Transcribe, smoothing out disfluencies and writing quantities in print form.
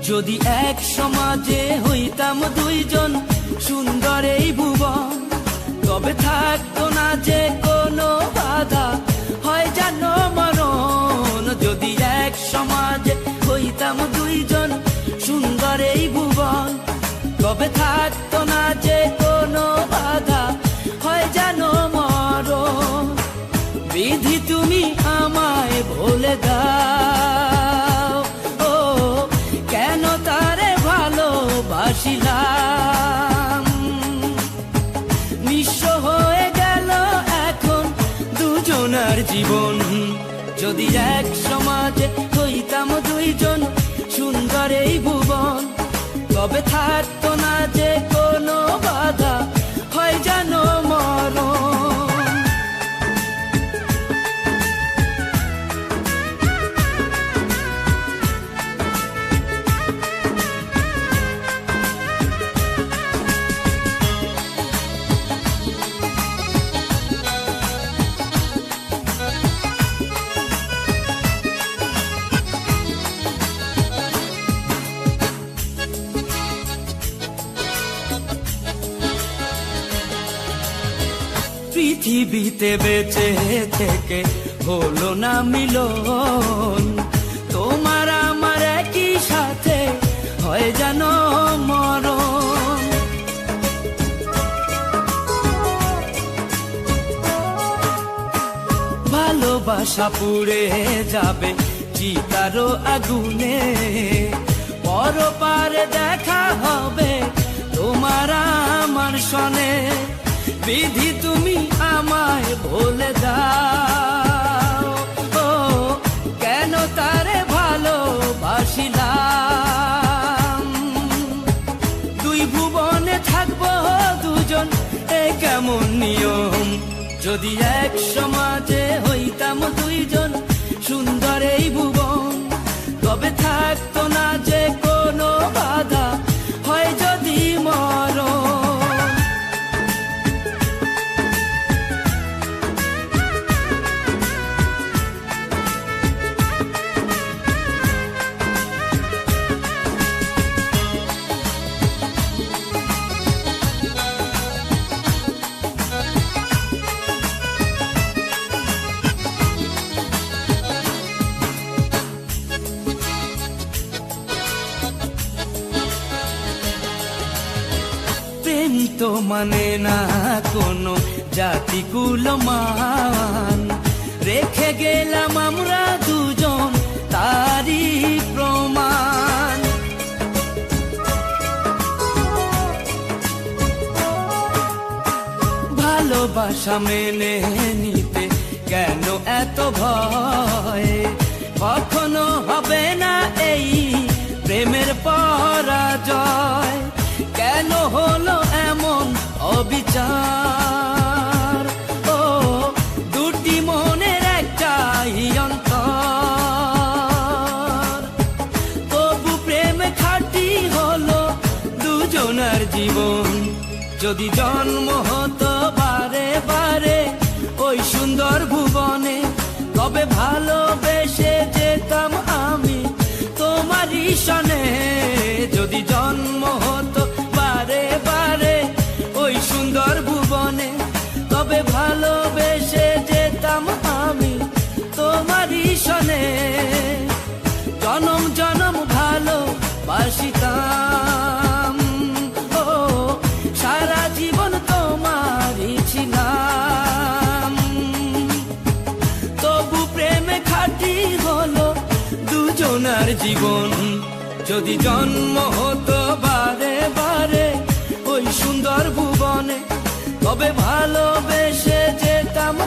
যদি এক সমাজে হইতাম দুইজন সুন্দর এই ভুবন, তবে থাকতো না যে কোনো বাধা, হয় জানো মরণ। যদি এক সমাজে হইতাম দুইজন সুন্দর এই ভুবন, তবে থাকতো না যে কোনো বাধা, হয় জানো মরণ। বিধি তুমি আমায় বলে দাও, ও কেন তারে ভালোবাসিলাম। নিঃস্ব হয়ে গেল এখন দুজনার জীবন। যদি এক সমাজে হইতাম দুইজন সুন্দর এই ভুবন, তবে থাকতো না যে কোনো বাধা, হয় জানো মরণ। পৃথিবীতে বেঁচে থেকে হলো না মিলন, তোমার আমার একই সাথে হয় জানো মরণ। ভালোবাসা পুড়ে যাবে চিতারো আগুনে, পরপারে দেখা হবে তোমার আমার সনে। বিধি তুমি আমায় বলে দাও, ও কেন তারে ভালোবাসিলাম। দুই ভুবনে থাকবো দুজন, এ কেমন নিয়ম। যদি এক সমাজে হইতাম দুইজন সুন্দর এই ভুবন, তবে থাকতো না যে কোনো বাধা, হয় যদি মরণ। প্রেম তো মানে না কোনো জাতি কুলমান, রেখে গেলাম আমরা দুজন তারই প্রমাণ। ভালোবাসা মেনে নিতে কেন এত ভয়, কখনো হবে না এই প্রেমের পরাজয়। কেন হলো এমন অবিচার, ও দুটি মনের একটাই অন্তর। তবু প্রেম খাঁটি হলো দুজনার জীবন। যদি জন্ম হতো বারে বারে ওই সুন্দর ভুবনে, তবে ভালোবেসে যেতাম আমি তোমারই সনে। যদি জন্ম হতো বারে বারে ওই সুন্দর ভুবনে, তবে ভালোবেসে যেতাম আমি তোমারই সনে। জনম জনম ভালোবাসিতাম, ও সারা জীবন তোমারই ছিলাম। তবু প্রেমে খাঁটি হলো দুজনার জীবন। যদি জন্ম হতো বারে বারে ওই সুন্দর ভুবনে, তবে ভালোবেসে যেতাম